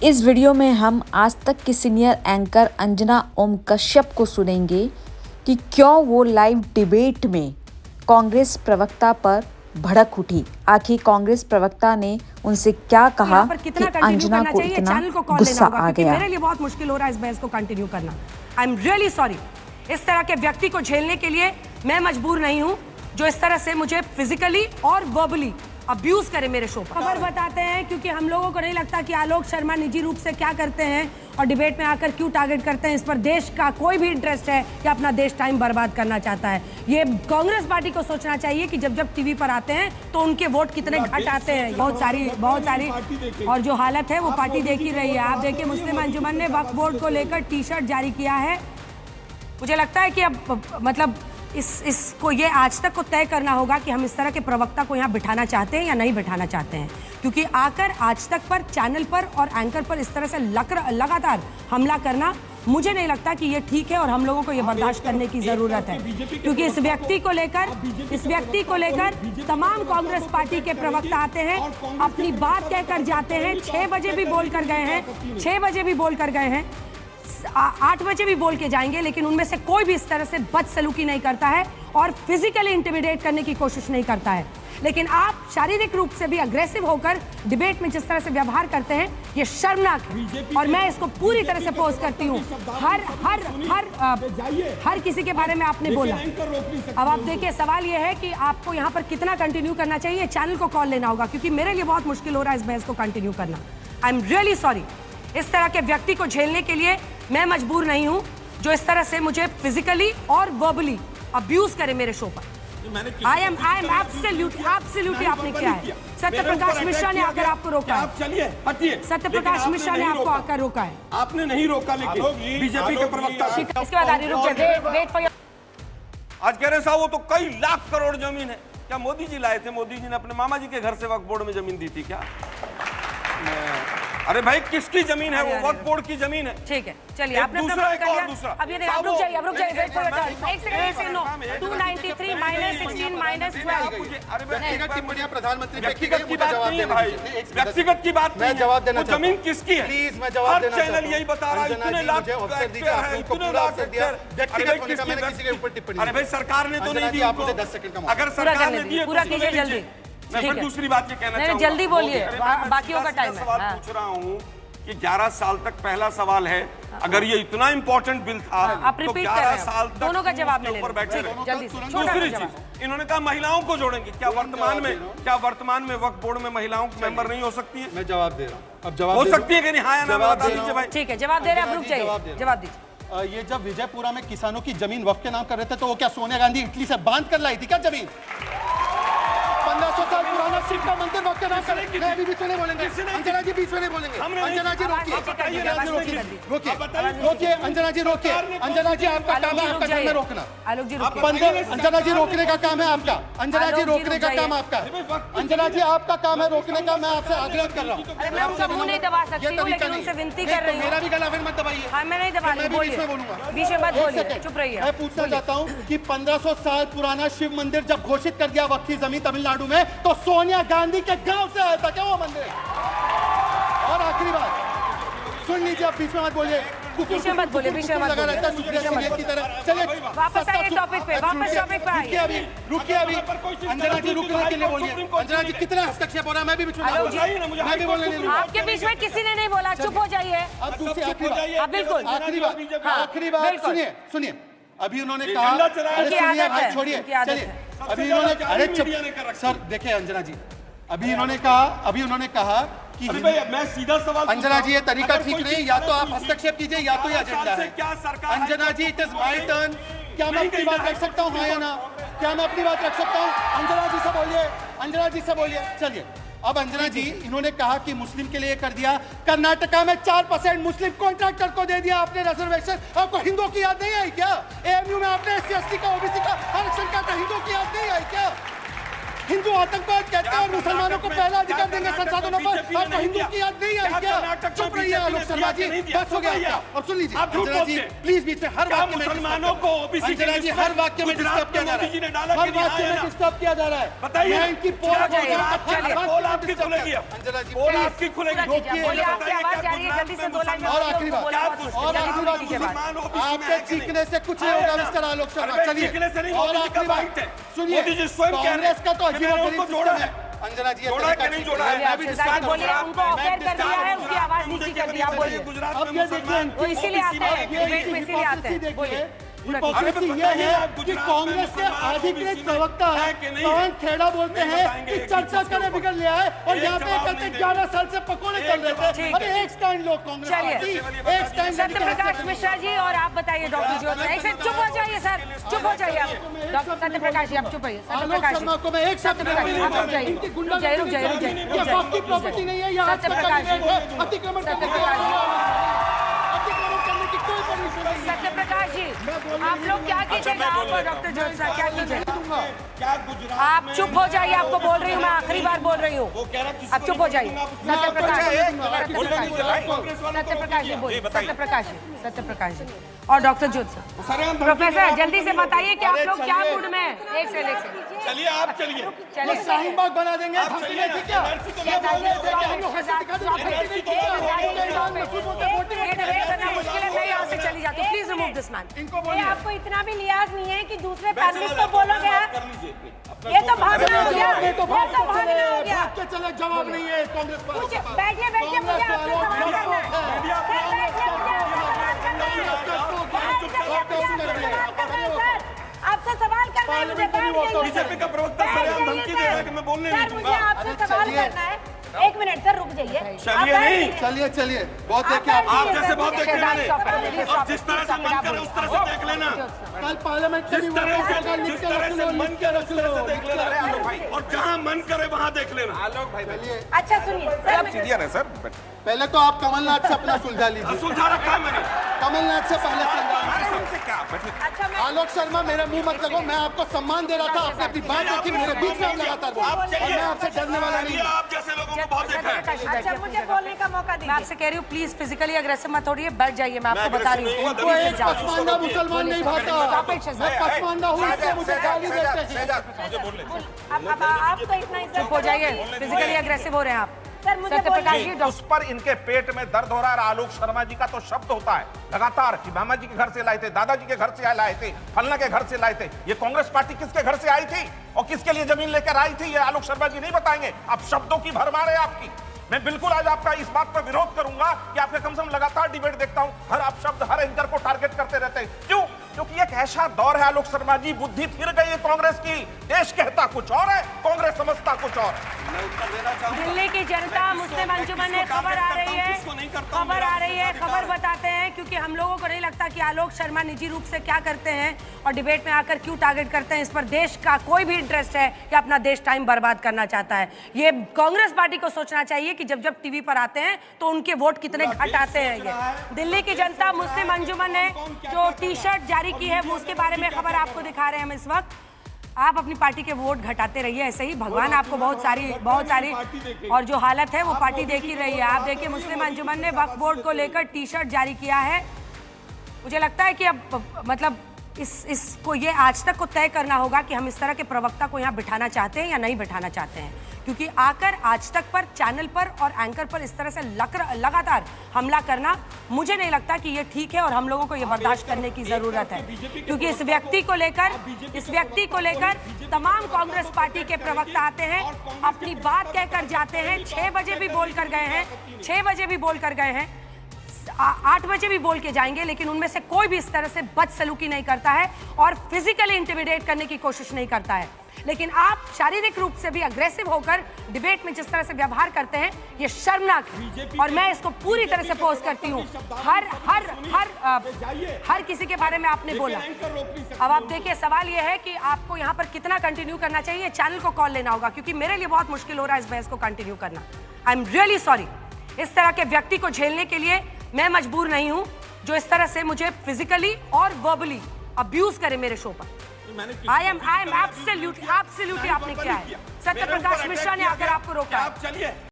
इस वीडियो में हम आज तक की सीनियर एंकर अंजना ओम कश्यप को सुनेंगे कि क्यों वो लाइव डिबेट में कांग्रेस प्रवक्ता पर भड़क उठी। आखिर कांग्रेस प्रवक्ता ने उनसे क्या कहा कि अंजना को इतना गुस्सा आ गया। मेरे लिए बहुत मुश्किल हो रहा है इस बहस को कंटिन्यू करना। I am really sorry. इस तरह के व्यक्ति को झेलने के लिए मैं मजबूर नहीं हूँ जो इस तरह से मुझे फिजिकली और वर्बली अब्यूज करे मेरे शो पर। खबर बताते हैं क्योंकि हम लोगों को नहीं लगता कि आलोक शर्मा निजी रूप से क्या करते हैं और डिबेट में आकर क्यों टारगेट करते हैं। इस पर देश का कोई भी इंटरेस्ट है कि अपना देश टाइम बर्बाद करना चाहता है। ये कांग्रेस पार्टी को सोचना चाहिए कि जब जब टीवी पर आते हैं तो उनके वोट कितने घट आते हैं। बहुत सारी और जो हालत है वो पार्टी देख ही रही है। आप देखिए, मुस्लिम अंजुमन ने वक्फ बोर्ड को लेकर टी शर्ट जारी किया है। मुझे लगता है कि अब मतलब इसको ये आज तक को तय करना होगा कि हम इस तरह के प्रवक्ता को यहाँ बिठाना चाहते हैं या नहीं बिठाना चाहते हैं, क्योंकि आकर आज तक पर चैनल पर और एंकर पर इस तरह से लगातार हमला करना मुझे नहीं लगता कि ये ठीक है और हम लोगों को ये बर्दाश्त करने की जरूरत है। क्योंकि इस व्यक्ति को लेकर तमाम कांग्रेस पार्टी के प्रवक्ता आते हैं, अपनी बात कहकर जाते हैं। 6 बजे भी बोल कर गए हैं, 8 बजे भी बोल के जाएंगे, लेकिन उनमें से कोई भी इस तरह से बदसलूकी नहीं करता है और फिजिकली इंटिमिडेट करने की कोशिश नहीं करता है। लेकिन आप शारीरिक रूप से भी अग्रेसिव होकर डिबेट में जिस तरह से व्यवहार करते हैं, ये शर्मनाक है और मैं इसको पूरी तरह से पोस्ट करती हूँ। हर किसी के बारे में आपने बोला। अब आप देखिए, सवाल ये है कि आपको यहाँ पर कितना कंटिन्यू करना चाहिए। चैनल को कॉल लेना होगा क्योंकि मेरे लिए बहुत मुश्किल हो रहा है इस बहस को कंटिन्यू करना। I am really sorry. इस तरह के व्यक्ति को झेलने के लिए मैं मजबूर नहीं हूं जो इस तरह से मुझे फिजिकली और वर्बली अब्यूज करे मेरे शो पर। आई एम एब्सोल्युटली आपने किया है। सत्यप्रकाश मिश्रा ने आकर आपको रोका है। चलिए हटिए। सत्यप्रकाश मिश्रा ने आपको आकर रोका है। आपने नहीं रोका, लेकिन बीजेपी के प्रवक्ता। इसके बाद रुक जाइए, वेट फॉर। आज कह रहे साहब वो तो कई लाख करोड़ जमीन है। क्या मोदी जी लाए थे? मोदी जी ने अपने मामा जी के घर से वक्फ बोर्ड में जमीन दी थी क्या? अरे भाई, किसकी जमीन है? वो वक्फ बोर्ड की जमीन है। ठीक है, चलिए आपने दूसरा एक और दूसरा। अब ये आप रुक जाइए, वेट फॉर योर टर्न। एक सेकंड, नो 293 -16 -12। अरे व्यक्तिगत टिप्पणियां प्रधानमंत्री व्यक्तिगत की बात नहीं है भाई, व्यक्तिगत की बात नहीं है। जवाब देना, जमीन किसकी है? प्लीज मैं जवाब देना। हर चैनल यही बता रहा है, इतने लाख अफसर दिया, इतने लाख अफसर। व्यक्तिगत होने का मैंने किसी के ऊपर टिप्पणी। अरे भाई, सरकार ने तो नहीं दी आपको। 10 सेकंड का अगर सरकार ने दी, पूरा कीजिए जल्दी। मैं फिर दूसरी बात ये कहना चाहूंगा, जल्दी बोलिए, बाकियों का टाइम है। सवाल पूछ रहा हूँ कि 11 साल तक पहला सवाल है, अगर ये इतना इंपॉर्टेंट बिल था तो 11 साल तक दोनों का जवाब ऊपर बैठे रहे। जल्दी। दूसरी चीज, इन्होंने कहा महिलाओं को जोड़ेंगे। क्या वर्तमान में वक्फ बोर्ड में महिलाओं को मेंबर नहीं हो सकती है? मैं जवाब दे रहा हूँ। अब जवाब हो सकती है कि नहीं? हाँ या ना बता दीजिए भाई। ठीक है, जवाब दे रहे हैं, आप रुक जाइए, जवाब दीजिए। ये जब विजयपुरा में किसानों की जमीन वक्फ के नाम कर रहे थे तो वो क्या सोनिया गांधी इटली से बांध कर लाई थी क्या जमीन? 1500 साल पुराना शिव का मंदिर वक्त नाम करेंगे। अभी बीच में नहीं बोलेंगे, अंजना जी बीच में नहीं बोलेंगे। अंजना जी रोकिए, अंजना जी रोकिए। अंजना जी आपका काम है आपका धर्म रोकना। अंजना जी रोकने का काम है आपका। अंजना जी रोकने का काम आपका। अंजना जी आपका काम है रोकने का। मैं आपसे आग्रह कर रहा हूँ। मैं उनका मुंह नहीं दबा सकती हूँ, लेकिन उनसे विनती कर रही हूँ। मेरा भी गला फिर मत दबाइए। हाँ, मैं नहीं दबा रही, बीच में बोलूंगा, बीच में मत बोलिए, चुप रहिए। मैं पूछना चाहता हूँ कि 1500 साल पुराना शिव मंदिर जब घोषित कर दिया वक्फ की जमीन तमिलनाडु में, तो सोनिया गांधी के गांव से आया था क्या वो मंदिर? और आखिरी बात सुन लीजिए, आप बीच में मत बोलिए, बीच में मत बोलिए, बीच में मत बोलिए। चलिए वापस आइए टॉपिक पे, वापस टॉपिक पे आइए। रुकिए अभी। अंजना जी रुकने के लिए बोलिए। अंजना जी कितना हस्तक्षेप हो रहा है? मैं भी बीच में मैं भी बोलने नहीं दूंगा। आपके बीच में किसी ने नहीं बोला, चुप हो जाइए। अब दूसरी आखिरी बात, बिल्कुल आखिरी बात सुनिए। अभी उन्होंने कहा, अरे सुनिए भाई, छोड़िए, चलिए। अभी इन्होंने, अरे चुप सर, देखिए अंजना जी, अभी उन्होंने कहा कि मैं सीधा सवाल, अंजना जी ये तरीका ठीक नहीं, या तो आप हस्तक्षेप कीजिए या तो ये एजेंडा है। अंजना जी, इट इज माय टर्न। क्या मैं अपनी बात रख सकता हूँ? हाँ या ना? क्या मैं अपनी बात रख सकता हूँ? अंजना जी से बोलिए, अंजना जी से बोलिए। चलिए, अब अंजना जी, इन्होंने कहा कि मुस्लिम के लिए कर दिया। कर्नाटका में 4% मुस्लिम कॉन्ट्रैक्टर को दे दिया आपने रिजर्वेशन। आपको हिंदुओं की याद नहीं आई क्या? एएमयू में आपने SC ST का OBC का आरक्षण का था, हिंदुओं की याद नहीं आई क्या? हिंदू आतंकवाद कहते हैं और मुसलमानों को पहला अधिकार देंगे संसाधनों पर। आपको हिंदू की याद नहीं आई क्या? चुप रहिए आलोक शर्मा जी, बस हो गया। और सुन लीजिए अंजना जी, प्लीज बीच में हर वाक्य में मुसलमानों को अंजना जी हर वाक्य में डिस्टर्ब किया जा रहा है, हर वाक्य में डिस्टर्ब किया जा रहा है। बताइए, मैं इनकी पोल आपकी खुलेगी, पोल आपकी खुलेगी। बोलिए, आपकी आवाज जा रही है। जल्दी से 2 लाइन में और आखिरी बात, और आखिरी बात, आपके चीखने से कुछ नहीं होगा मिस्टर आलोक शर्मा। चलिए और आखिरी बात सुनिए, कांग्रेस का तो अजीबोगरीब सिस्टम है। अंजना जी जोड़ा कि नहीं जोड़ा है? बोलिए, उनको ऑफेयर कर दिया है, उसकी आवाज नीची कर दी, आप बोलिए। अब ये देखिए, वो इसीलिए आते हैं, डिबेट में इसीलिए आते हैं। बोलिए। हिपोक्रेसी ये है कि कांग्रेस के अधिकृत प्रवक्ता पवन खेड़ा बोलते हैं कि चर्चा करे बिगड़ लिया है, और यहाँ पे कहते 11 साल से पकोड़े चल रहे थे। अरे एक स्टैंड लोग कांग्रेस पार्टी, एक स्टैंड। सत्यप्रकाश मिश्रा जी, और आप बताइए डॉक्टर ज्योत्सना। एक सेकंड चुप हो जाइए सर, चुप हो जाइए आप। डॉक्टर सत्यप्रकाश जी, आप चुप रहिए। आलोक शर्मा को मैं एक शब्द रुक जाइए, आपकी प्रॉपर्टी नहीं है, यहाँ सत्यप्रकाश जी, अतिक्रमण करने की कोई परमिशन नहीं है। सत्यप्रकाश जी, आप लोग क्या कीजिएगा? आप और डॉक्टर ज्योत्सना क्या कीजिएगा? आप चुप हो जाइए, आपको बोल रही हूँ, मैं आखिरी बार बोल रही हूँ, आप चुप हो जाइए। सत्यप्रकाश जी बोलिए, सत्यप्रकाश जी और डॉक्टर ज्योत्सना। प्रोफेसर जल्दी से बताइए कि आप लोग क्या मूड में हैं? एक से चलिए आप चलिए, वो शाहीन बाग बना देंगे हम क्या? मुश्किल है, मैं यहाँ से चली जाती हूँ। Please remove this man. आपको इतना भी लिहाज नहीं है कि दूसरे पैनलिस्ट को बोलोगे ये तो भागना हो गया, ये तो भागना हो गया। के चले, जवाब नहीं है कांग्रेस पार्टी। बैठिए बैठिए, मुझे आपसे सवाल करना है। आपसे सवाल करना है मुझे। बीजेपी का प्रवक्ता सरेआम धमकी दे रहा है कि मैं बोलने नहीं दूंगा। मुझे आपसे सवाल करना है। एक मिनट सर, रुक जाइए। चलिए नहीं, चलिए बहुत देखिए आप जैसे बहुत देखे मैंने। अब जिस तरह से मन करे उस तरह से देख लेना। कल पार्लियामेंट जिस तरह से मन करे उस तरह से देख लेना, और जहाँ मन करे वहाँ देख लेना। आलोक भाई, अच्छा सुनिए सर, पहले तो आप कमलनाथ से अपना सुलझा लीजिए। सुलझा रखा है मैंने कमलनाथ से पहले सुलझा। अच्छा आलोक शर्मा, मेरा मुंह मत लगो, मैं आपको सम्मान दे रहा था। आपने अपनी बात रखी, मेरे बीच में आप लगातार बोल। और मैं आपसे डरने वाला नहीं हूं। आप जैसे लोगों को बहुत देखा है। अच्छा, मुझे बोलने का मौका मैं दीजिए। आपसे कह रही हूँ, प्लीज फिजिकली अग्रेसिव मत होइए, बैठ जाइए। मैं आपको बता रही हूँ, इनको एक पसमानदा मुसलमान नहीं भाता। मैं पसमानदा हूँ, इसको मुझे गाली देते हैं। अब आप तो इतना चुप हो जाइए, फिजिकली अग्रेसिव हो रहे हैं आप। सर मुझे सत्यप्रकाश जी, उस पर इनके पेट में दर्द हो रहा है। आलोक शर्मा जी का तो शब्द होता है लगातार कि मामा जी के घर से लाए थे, दादाजी के घर से लाए थे, फलना के घर से लाए थे। ये कांग्रेस पार्टी किसके घर से आई थी और किसके लिए जमीन लेकर आई थी, ये आलोक शर्मा जी नहीं बताएंगे। अब शब्दों की भरमार है आपकी। मैं बिल्कुल आज आपका इस बात पर विरोध करूंगा कि आपके कम से कम लगातार डिबेट देखता हूं, हर आप शब्द हर एंकर को टारगेट करते रहते हैं। क्यों? क्योंकि एक ऐसा दौर है आलोक शर्मा जी, बुद्धि फिर गई है कांग्रेस की। देश कहता कुछ और है, कांग्रेस समझता कुछ और। दिल्ली की जनता, मुस्लिम अंजुमन में खबर आ रही है, खबर बताते हैं, क्योंकि हम लोगों को नहीं लगता कि आलोक शर्मा निजी रूप से क्या करते हैं और डिबेट में आकर क्यों टारगेट करते हैं। इस पर देश का कोई भी इंटरेस्ट है कि अपना देश टाइम बर्बाद करना चाहता है। ये कांग्रेस पार्टी को सोचना चाहिए कि जब टीवी पर आते हैं तो उनके वोट कितने घट आते हैं। ये दिल्ली की जनता, मुस्लिम अंजुमन ने जो टी शर्ट जारी की है, वो उसके बारे में खबर आपको दिखा रहे हैं हम इस वक्त। आप अपनी पार्टी के वोट घटाते रहिए ऐसे ही, भगवान आपको बहुत सारी और जो हालत है वो पार्टी देख ही रही है। आप देखिए, मुस्लिम अंजुमन ने वक्फ बोर्ड को लेकर टी शर्ट जारी किया है। मुझे लगता है कि अब मतलब इसको ये आज तक को तय करना होगा कि हम इस तरह के प्रवक्ता को यहाँ बिठाना चाहते हैं या नहीं बिठाना चाहते हैं, क्योंकि आकर आज तक पर चैनल पर और एंकर पर इस तरह से लगातार हमला करना मुझे नहीं लगता कि ये ठीक है और हम लोगों को ये बर्दाश्त करने की जरूरत है। क्योंकि इस व्यक्ति को लेकर तमाम कांग्रेस पार्टी के प्रवक्ता आते हैं, अपनी बात कहकर जाते हैं। 6 बजे भी बोल कर गए हैं, 6 बजे भी बोल कर गए हैं, 8 बजे भी बोल के जाएंगे, लेकिन उनमें से कोई भी इस तरह से बदसलूकी नहीं करता है और फिजिकली इंटिमिडेट करने की कोशिश नहीं करता है। लेकिन आप शारीरिक रूप से भी अग्रेसिव होकर डिबेट में जिस तरह से व्यवहार करते हैं, ये शर्मनाक है और मैं इसको पूरी तरह से अपोज करती हूँ। हर किसी के बारे में आपने बोला। अब आप देखिए, सवाल ये है कि आपको यहाँ पर कितना कंटिन्यू करना चाहिए। चैनल को कॉल लेना होगा, क्योंकि मेरे लिए बहुत मुश्किल हो रहा है इस बहस को कंटिन्यू करना। I am really sorry. इस तरह के व्यक्ति को झेलने के लिए मैं मजबूर नहीं हूं, जो इस तरह से मुझे फिजिकली और वर्बली अब्यूज करे मेरे शो पर। आई एम एब्सोल्युटली आपने किया है। सत्यप्रकाश मिश्रा ने आकर आपको रोका।